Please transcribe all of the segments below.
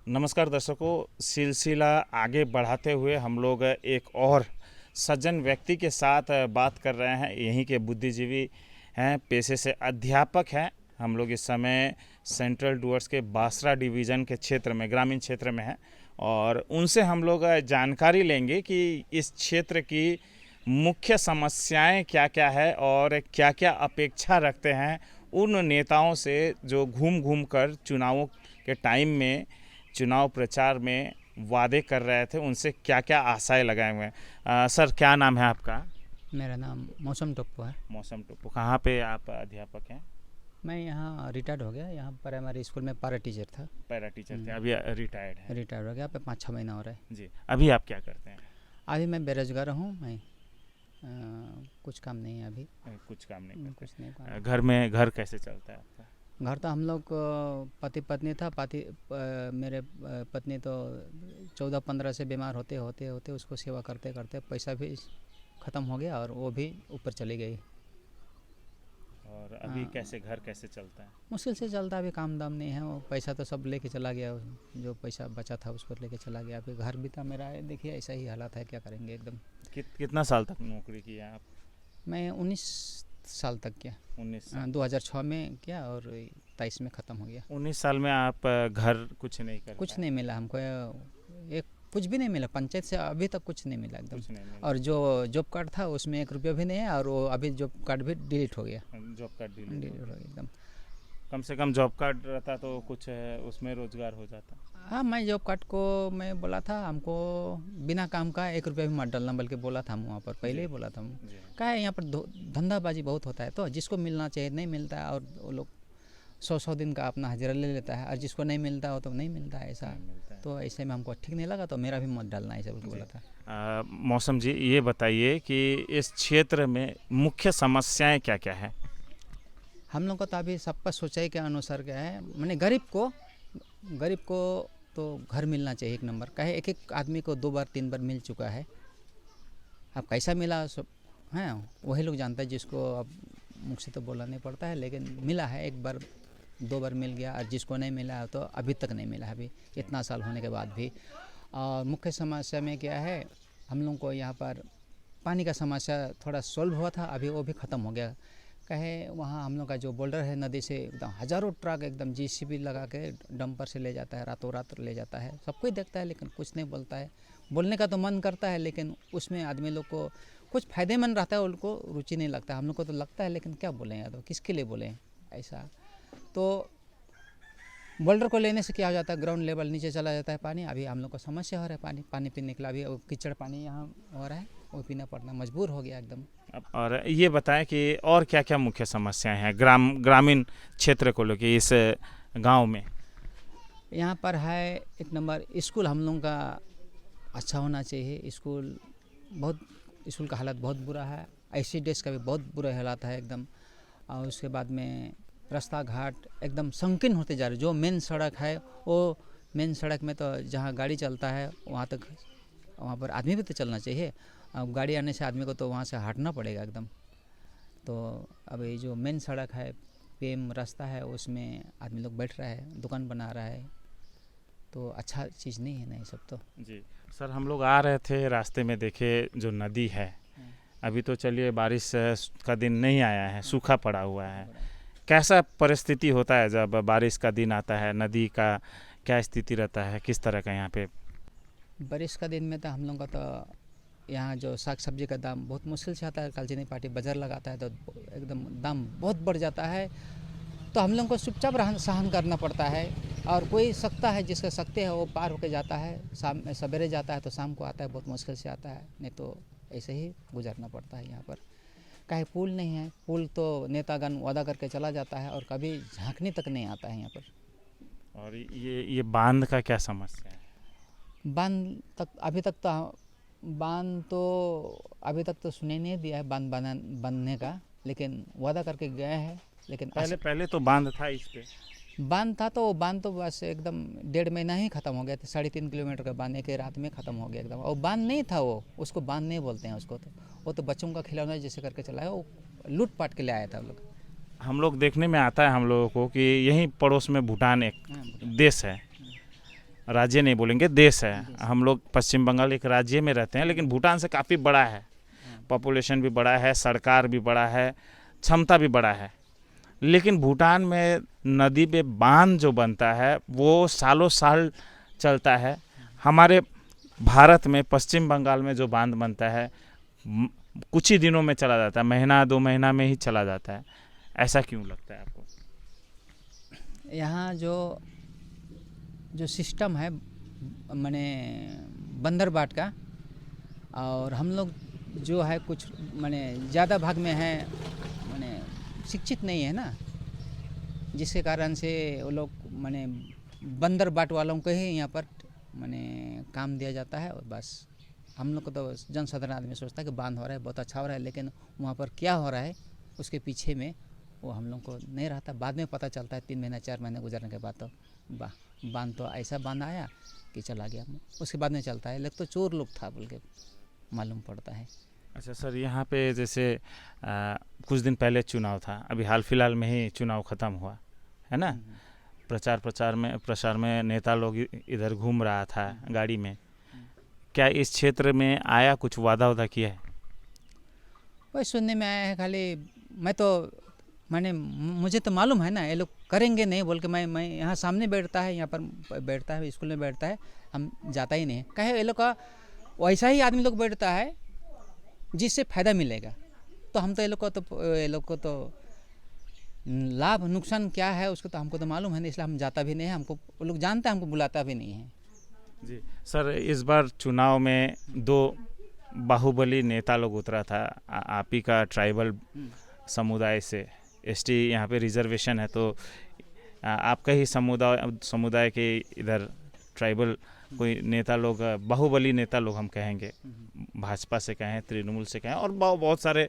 नमस्कार दर्शकों, सिलसिला आगे बढ़ाते हुए हम लोग एक और सज्जन व्यक्ति के साथ बात कर रहे हैं। यहीं के बुद्धिजीवी हैं, पेशे से अध्यापक हैं। हम लोग इस समय सेंट्रल डुवर्स के बासरा डिवीज़न के क्षेत्र में, ग्रामीण क्षेत्र में हैं और उनसे हम लोग जानकारी लेंगे कि इस क्षेत्र की मुख्य समस्याएं क्या क्या है और क्या क्या अपेक्षा रखते हैं उन नेताओं से जो घूम घूम कर चुनावों के टाइम में, चुनाव प्रचार में वादे कर रहे थे। उनसे क्या क्या आशाएं लगाए हुए हैं। सर, क्या नाम है आपका? मेरा नाम मौसम टप्पू है। मौसम टप्पू। कहाँ पे आप अध्यापक हैं? मैं यहाँ रिटायर्ड हो गया। यहाँ प्राइमरी स्कूल में पैरा टीचर था। पैरा टीचर थे, अभी रिटायर्ड हैं? रिटायर्ड हो गया, पे 5-6 महीना हो रहा है जी। अभी आप क्या करते हैं? अभी मैं बेरोजगार हूँ। मैं कुछ काम नहीं है अभी। कुछ काम नहीं करते? कुछ नहीं काम। घर कैसे चलता है आपका? घर तो हम लोग पति पत्नी था। मेरे पत्नी तो 14-15 से बीमार होते होते होते उसको सेवा करते करते पैसा भी ख़त्म हो गया और वो भी ऊपर चली गई। और अभी घर कैसे चलता है? मुश्किल से चलता है। अभी काम दाम नहीं है, वो पैसा तो सब लेके चला गया। जो पैसा बचा था उसको लेके चला गया। अभी घर भी था मेरा है, देखिए ऐसा ही हालात है, क्या करेंगे एकदम। कितना साल तक नौकरी किया आप? मैं 19 साल तक किया। 19 साल। 2006 में किया और 23 में ख़त्म हो गया। 19 साल में आप घर कुछ नहीं कर कुछ पाए? नहीं मिला हमको, एक कुछ भी नहीं मिला। पंचायत से अभी तक कुछ नहीं मिला एकदम। कुछ नहीं मिला। और जो जॉब कार्ड था उसमें 1 रुपया भी नहीं है और वो अभी जॉब कार्ड भी डिलीट हो गया। जॉब कार्ड डिलीट डिलीट हो गया एकदम। कम से कम जॉब कार्ड रहता तो कुछ उसमें रोजगार हो जाता। हाँ, मैं जॉब कार्ड को मैं बोला था हमको बिना काम का 1 रुपया भी मत डालना, बल्कि बोला था हम वहाँ पर पहले ही बोला था हम। क्या है यहाँ पर धंधाबाजी बहुत होता है, तो जिसको मिलना चाहिए नहीं मिलता है और वो लोग 100 दिन का अपना हाजिरा ले लेता है और जिसको नहीं मिलता हो तो नहीं मिलता है ऐसा। तो ऐसे में हमको ठीक नहीं लगा, तो मेरा भी मत डालना ऐसा बोल के बोला था। मौसम जी, ये बताइए कि इस क्षेत्र में मुख्य समस्याएं क्या क्या है? हम लोग को तो अभी सबका सोचाई के अनुसार क्या है, मैंने गरीब को तो घर मिलना चाहिए 1 नंबर का है। एक आदमी को 2 बार 3 बार मिल चुका है। अब कैसा मिला सब हैं वही लोग जानता है, जिसको अब मुख से तो बोलना नहीं पड़ता है, लेकिन मिला है 1 बार 2 बार मिल गया। और जिसको नहीं मिला तो अभी तक नहीं मिला, अभी इतना साल होने के बाद भी। और मुख्य समस्या में क्या है, हम लोग को यहाँ पर पानी का समस्या थोड़ा सॉल्व हुआ था, अभी वो भी ख़त्म हो गया। कहे वहाँ हम लोग का जो बोल्डर है नदी से एकदम हज़ारों ट्रक एकदम JCB लगा के डंपर से ले जाता है, रातों रात ले जाता है। सब कोई देखता है लेकिन कुछ नहीं बोलता है। बोलने का तो मन करता है लेकिन उसमें आदमी लोग को कुछ फ़ायदेमंद रहता है, उनको रुचि नहीं लगता। हम लोग को तो लगता है लेकिन क्या बोलें यार, तो किसके लिए बोलें ऐसा। तो बोल्डर को लेने से क्या हो जाता है, ग्राउंड लेवल नीचे चला जाता है पानी। अभी हम लोग को समस्या हो रहा है पानी पीने के लिए। अभी कीचड़ पानी यहाँ हो रहा है, वो पीना पड़ना मजबूर हो गया एकदम। और ये बताएं कि और क्या क्या मुख्य समस्याएं हैं ग्रामीण क्षेत्र को लेकर इस गांव में? यहाँ पर है 1 नंबर स्कूल हम लोगों का अच्छा होना चाहिए। स्कूल का हालत बहुत बुरा है। ICDS का भी बहुत बुरा हालात है एकदम। और उसके बाद में रास्ता घाट एकदम संकीर्ण होते जा रहे। जो मेन सड़क है वो मेन सड़क में तो जहाँ गाड़ी चलता है वहाँ पर आदमी भी तो चलना चाहिए। अब गाड़ी आने से आदमी को तो वहाँ से हटना पड़ेगा एकदम। तो अब ये जो मेन सड़क है, PM रास्ता है, उसमें आदमी लोग बैठ रहा है, दुकान बना रहा है, तो अच्छा चीज़ नहीं है ना ये सब तो। जी सर, हम लोग आ रहे थे, रास्ते में देखे जो नदी है, अभी तो चलिए बारिश का दिन नहीं आया है, सूखा पड़ा हुआ है। कैसा परिस्थिति होता है जब बारिश का दिन आता है? नदी का क्या स्थिति रहता है, किस तरह का यहाँ पे? बारिश का दिन में तो हम लोग का तो यहाँ जो साग सब्जी का दाम बहुत मुश्किल से आता है। कालचीनी पार्टी बाजार लगाता है तो एकदम दाम बहुत बढ़ जाता है। तो हम लोग को चुपचाप सहन करना पड़ता है। और कोई सकता है, जिसका सकते है वो पार होके जाता है, शाम में सवेरे जाता है तो शाम को आता है, बहुत मुश्किल से आता है, नहीं तो ऐसे ही गुजरना पड़ता है यहाँ पर। कहीं पुल नहीं है, पुल तो नेतागण वादा करके चला जाता है और कभी झांकने तक नहीं आता है यहाँ पर। और ये बांध का क्या समस्या है? बांध अभी तक तो सुने नहीं दिया है बांध बनने का, लेकिन वादा करके गए हैं। लेकिन पहले तो बांध था, इस पे बांध था तो बांध तो बस एकदम 1.5 महीना ही ख़त्म हो गया था। 3.5 किलोमीटर का बांध एक रात में ख़त्म हो गया एकदम। और बांध नहीं था वो, उसको बांध नहीं बोलते हैं उसको, तो वो तो बच्चों का खिलौना जैसे करके चलाया, वो लूट पाट के ले आया था लोग। हम लोग देखने में आता है हम लोगों को कि यहीं पड़ोस में भूटान एक देश है, राज्य नहीं बोलेंगे, देश है। हम लोग पश्चिम बंगाल एक राज्य में रहते हैं, लेकिन भूटान से काफ़ी बड़ा है, पॉपुलेशन भी बड़ा है, सरकार भी बड़ा है, क्षमता भी बड़ा है। लेकिन भूटान में नदी पे बांध जो बनता है वो सालों साल चलता है। हमारे भारत में पश्चिम बंगाल में जो बांध बनता है कुछ ही दिनों में चला जाता है, महीना 2 महीना में ही चला जाता है। ऐसा क्यों लगता है आपको? यहाँ जो जो सिस्टम है माने बंदर बाट का, और हम लोग जो है कुछ माने ज़्यादा भाग में है माने शिक्षित नहीं है ना, जिसके कारण से वो लोग माने बंदर बाट वालों को ही यहाँ पर माने काम दिया जाता है। और बस हम लोग को तो जनसाधारण आदमी सोचता है कि बांध हो रहा है, बहुत अच्छा हो रहा है, लेकिन वहाँ पर क्या हो रहा है उसके पीछे में वो हम लोग को नहीं रहता। बाद में पता चलता है 3 महीना 4 महीने गुजरने के बाद तो बांध तो ऐसा बांध आया कि चला गया, उसके बाद में चलता है। लेकिन तो चोर लोग था बोल के मालूम पड़ता है। अच्छा सर, यहाँ पे जैसे कुछ दिन पहले चुनाव था, अभी हाल फिलहाल में ही चुनाव ख़त्म हुआ है ना। प्रसार में नेता लोग इधर घूम रहा था गाड़ी में। क्या इस क्षेत्र में आया, कुछ वादा किया है? वही सुनने में आया है खाली। मैं तो मैंने मुझे तो मालूम है ना ये लोग करेंगे नहीं बोल के। मैं यहाँ सामने बैठता है, यहाँ पर बैठता है, स्कूल में बैठता है, हम जाता ही नहीं। कहे ये लोग का वैसा ही आदमी लोग बैठता है जिससे फ़ायदा मिलेगा। तो हम तो ये लोग को तो लाभ नुकसान क्या है उसको तो हमको तो मालूम है नहीं, इसलिए हम जाता भी नहीं है। हमको वो लोग जानते हैं, हमको बुलाता भी नहीं है। जी सर, इस बार चुनाव में 2 बाहुबली नेता लोग उतरा था। आप ही का ट्राइबल समुदाय से, एसटी यहाँ पे रिजर्वेशन है, तो आपका ही समुदाय के इधर ट्राइबल कोई नेता लोग, बाहुबली नेता लोग हम कहेंगे, भाजपा से कहें, तृणमूल से कहें, और बहुत सारे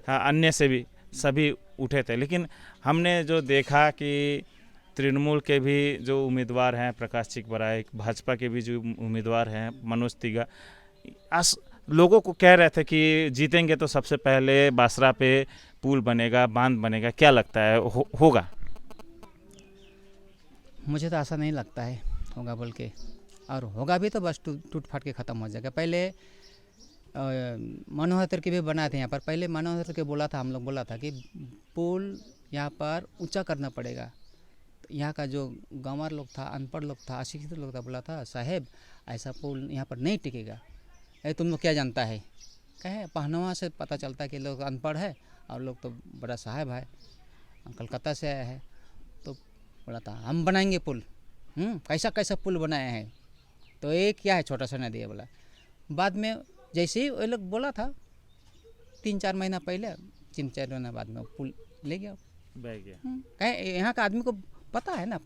अन्य से भी सभी उठे थे। लेकिन हमने जो देखा कि तृणमूल के भी जो उम्मीदवार हैं प्रकाश चिकबराय, भाजपा के भी जो उम्मीदवार हैं मनोज तिगा, लोगों को कह रहे थे कि जीतेंगे तो सबसे पहले बासरा पे पुल बनेगा, बांध बनेगा। क्या लगता है होगा? मुझे तो ऐसा नहीं लगता है होगा बोल के, और होगा भी तो बस टूट फाट के ख़त्म हो जाएगा। पहले मनोहर तिर्की भी बनाए थे यहाँ पर। पहले मनोहर तिर्की बोला था, हम लोग बोला था कि पुल यहाँ पर ऊंचा करना पड़ेगा। तो यहाँ का जो गांवर लोग था, अनपढ़ लोग था, अशिक्षित लोग था, बोला था साहेब ऐसा पुल यहाँ पर नहीं टिकेगा। अरे तुम लोग क्या जानता है? कहे पहनावा से पता चलता है कि लोग अनपढ़ है और लोग तो बड़ा साहेब है, कलकत्ता से आया है। तो बोला था हम बनाएंगे पुल। कैसा कैसा पुल बनाए हैं? तो ये क्या है, छोटा सा नदी है बोला। बाद में जैसे ही वो लोग बोला था 3-4 महीना पहले, 3-4 महीना बाद में पुल ले गया, बह गया। कहे यहाँ का आदमी को पता है ना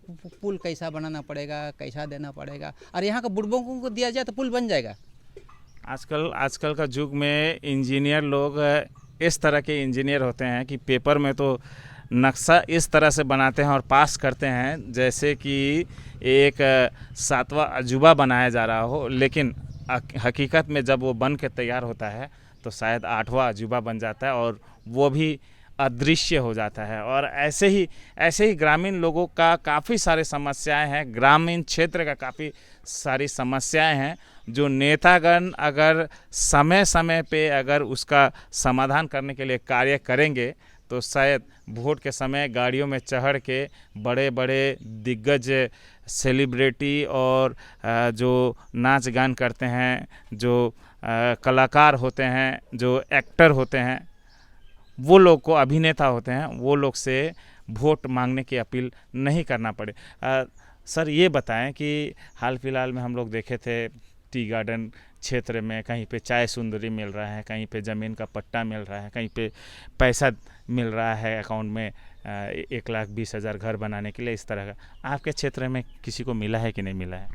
पुल कैसा बनाना पड़ेगा, कैसा देना पड़ेगा, और यहाँ का बुढ़बों को दिया जाए तो पुल बन जाएगा। आजकल का युग में इंजीनियर लोग इस तरह के इंजीनियर होते हैं कि पेपर में तो नक्शा इस तरह से बनाते हैं और पास करते हैं जैसे कि एक 7वां अजूबा बनाया जा रहा हो, लेकिन हकीकत में जब वो बन के तैयार होता है तो शायद 8वां अजूबा बन जाता है और वो भी अदृश्य हो जाता है। और ऐसे ही ग्रामीण लोगों का काफ़ी सारे समस्याएं हैं, ग्रामीण क्षेत्र का काफ़ी सारी समस्याएं हैं जो नेतागण अगर समय समय पे अगर उसका समाधान करने के लिए कार्य करेंगे तो शायद वोट के समय गाड़ियों में चढ़ के बड़े बड़े दिग्गज सेलिब्रिटी और जो नाच गान करते हैं, जो कलाकार होते हैं, जो एक्टर होते हैं, वो लोग को, अभिनेता होते हैं, वो लोग से वोट मांगने की अपील नहीं करना पड़े। सर ये बताएं कि हाल फिलहाल में हम लोग देखे थे टी गार्डन क्षेत्र में कहीं पे चाय सुंदरी मिल रहा है, कहीं पे ज़मीन का पट्टा मिल रहा है, कहीं पे पैसा मिल रहा है अकाउंट में 1,20,000 घर बनाने के लिए। इस तरह का आपके क्षेत्र में किसी को मिला है कि नहीं मिला है?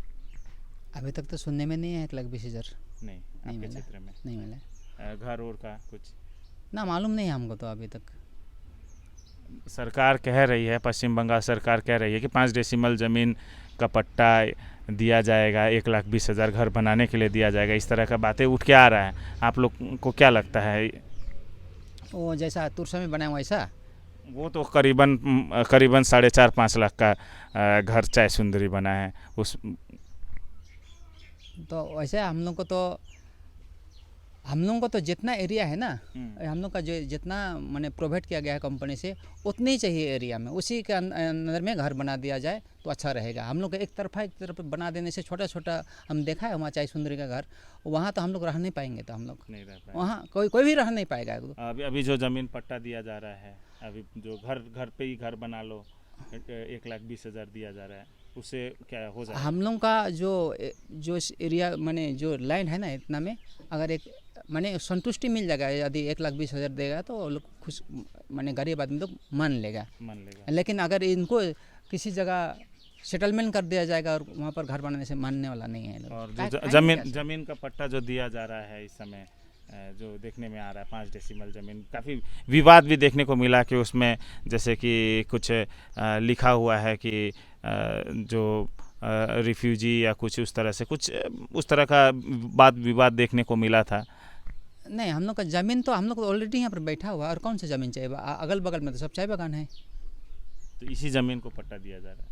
अभी तक तो सुनने में नहीं है 1,20,000। नहीं आपके क्षेत्र में नहीं मिला। घर और का कुछ ना मालूम नहीं है हमको तो अभी तक। सरकार कह रही है, पश्चिम बंगाल सरकार कह रही है कि 5 डेसिमल ज़मीन का पट्टा दिया जाएगा, 1,20,000 घर बनाने के लिए दिया जाएगा। इस तरह का बातें उठ के आ रहा है, आप लोग को क्या लगता है? वो जैसा तुरसा में बना वैसा, वो तो करीबन 4.5-5 लाख का घर चाय सुंदरी बना है। तो वैसे हम लोगों को तो जितना एरिया है ना, हम लोग का जो जितना मैंने प्रोवाइड किया गया है कंपनी से, उतनी ही चाहिए एरिया में, उसी के अंदर में घर बना दिया जाए तो अच्छा रहेगा। हम लोग एक तरफ बना देने से छोटा छोटा, हम देखा है वहाँ चाय सुंदरी का घर, वहाँ तो हम लोग रह नहीं पाएंगे, तो हम लोग नहीं रह पाए। वहाँ कोई भी रह नहीं पाएगा। अभी जो ज़मीन पट्टा दिया जा रहा है, अभी जो घर पे ही घर बना लो 1,20,000 दिया जा रहा है, उससे क्या हो जाएगा? हम लोग का जो एरिया माने जो लाइन है ना, इतना में अगर एक माने संतुष्टि मिल जाएगा, यदि 1,20,000 देगा तो वो लोग खुश, माने गरीब आदमी तो मान लेगा। लेकिन अगर इनको किसी जगह सेटलमेंट कर दिया जाएगा और वहाँ पर घर बनाने से मानने वाला नहीं है लोग। और जो काहे जमीन का पट्टा जो दिया जा रहा है इस समय, जो देखने में आ रहा है 5 डेसिमल ज़मीन, काफ़ी विवाद भी देखने को मिला कि उसमें जैसे कि कुछ लिखा हुआ है कि जो रिफ्यूजी या कुछ उस तरह से, कुछ उस तरह का विवाद देखने को मिला था। नहीं, हम लोग का ज़मीन तो हम लोग ऑलरेडी यहाँ पर बैठा हुआ, और कौन सा ज़मीन चाहिए? अगल बगल में तो सब चाय बागान है। तो इसी ज़मीन को पट्टा दिया जा रहा है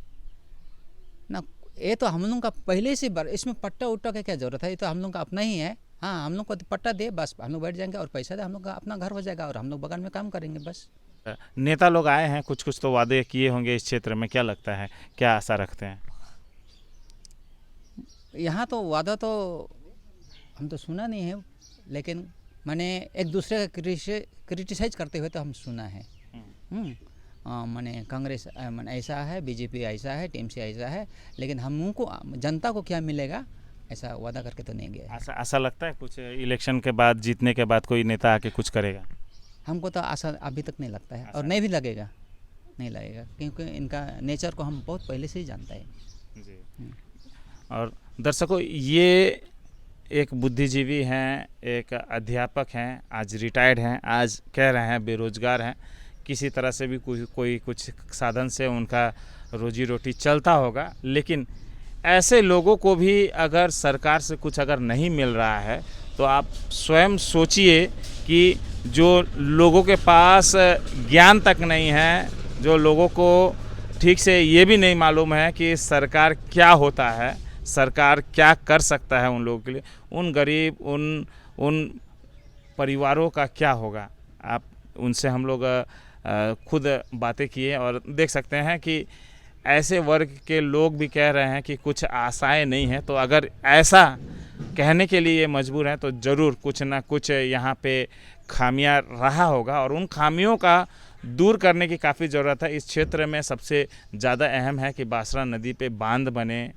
ना, ये तो हम लोग का पहले से इसमें पट्टा उट्टा का क्या ज़रूरत है? ये तो हम लोग का अपना ही है। हाँ, हम लोग को तो पट्टा दे, बस हम लोग बैठ जाएंगे और पैसा दे, हम लोग का अपना घर हो जाएगा और हम लोग बगान में काम करेंगे बस। नेता लोग आए हैं, कुछ तो वादे किए होंगे इस क्षेत्र में, क्या लगता है, क्या आशा रखते हैं? यहाँ तो वादा तो हम तो सुना नहीं है, लेकिन मैंने एक दूसरे का क्रिटिसाइज करते हुए तो हम सुना है। मैंने कांग्रेस ऐसा है, बीजेपी ऐसा है, टीएमसी ऐसा है, लेकिन हमको जनता को क्या मिलेगा ऐसा वादा करके तो नहीं गया। आशा लगता है कुछ इलेक्शन के बाद, जीतने के बाद कोई नेता आके कुछ करेगा? हमको तो आशा अभी तक नहीं लगता है, और नहीं भी लगेगा, नहीं लगेगा, क्योंकि इनका नेचर को हम बहुत पहले से ही जानते हैं जी। और दर्शकों, ये एक बुद्धिजीवी हैं, एक अध्यापक हैं, आज रिटायर्ड हैं, आज कह रहे हैं बेरोजगार हैं, किसी तरह से भी कोई कुछ साधन से उनका रोजी रोटी चलता होगा, लेकिन ऐसे लोगों को भी अगर सरकार से कुछ अगर नहीं मिल रहा है तो आप स्वयं सोचिए कि जो लोगों के पास ज्ञान तक नहीं है, जो लोगों को ठीक से ये भी नहीं मालूम है कि सरकार क्या होता है, सरकार क्या कर सकता है उन लोगों के लिए, उन गरीब उन परिवारों का क्या होगा। आप उनसे हम लोग खुद बातें किए और देख सकते हैं कि ऐसे वर्ग के लोग भी कह रहे हैं कि कुछ आशाएं नहीं हैं। तो अगर ऐसा कहने के लिए मजबूर हैं तो ज़रूर कुछ ना कुछ यहाँ पे खामियां रहा होगा, और उन खामियों का दूर करने की काफ़ी ज़रूरत है। इस क्षेत्र में सबसे ज़्यादा अहम है कि बासरा नदी पे बांध बने,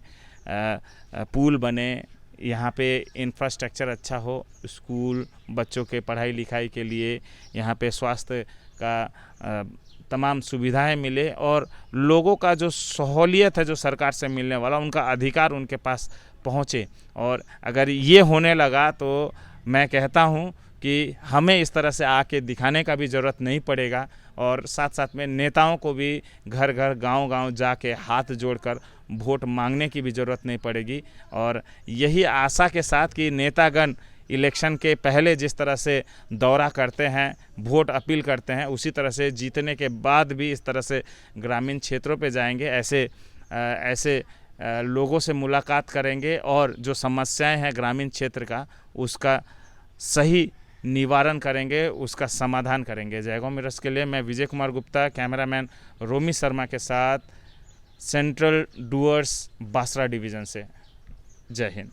पुल बने, यहाँ पे इंफ्रास्ट्रक्चर अच्छा हो, स्कूल, बच्चों के पढ़ाई लिखाई के लिए यहाँ पे स्वास्थ्य का तमाम सुविधाएं मिले, और लोगों का जो सहूलियत है जो सरकार से मिलने वाला, उनका अधिकार उनके पास पहुँचे। और अगर ये होने लगा तो मैं कहता हूँ कि हमें इस तरह से आके दिखाने का भी ज़रूरत नहीं पड़ेगा, और साथ साथ में नेताओं को भी घर घर गांव-गांव जाके हाथ जोड़कर वोट मांगने की भी ज़रूरत नहीं पड़ेगी। और यही आशा के साथ कि नेतागण इलेक्शन के पहले जिस तरह से दौरा करते हैं, वोट अपील करते हैं, उसी तरह से जीतने के बाद भी इस तरह से ग्रामीण क्षेत्रों पे जाएंगे, ऐसे लोगों से मुलाकात करेंगे और जो समस्याएं हैं ग्रामीण क्षेत्र का, उसका सही निवारण करेंगे, उसका समाधान करेंगे। जयगांव मिरर के लिए मैं विजय कुमार गुप्ता, कैमरामैन रोमी शर्मा के साथ, सेंट्रल डूअर्स बासरा डिवीज़न से। जय हिंद।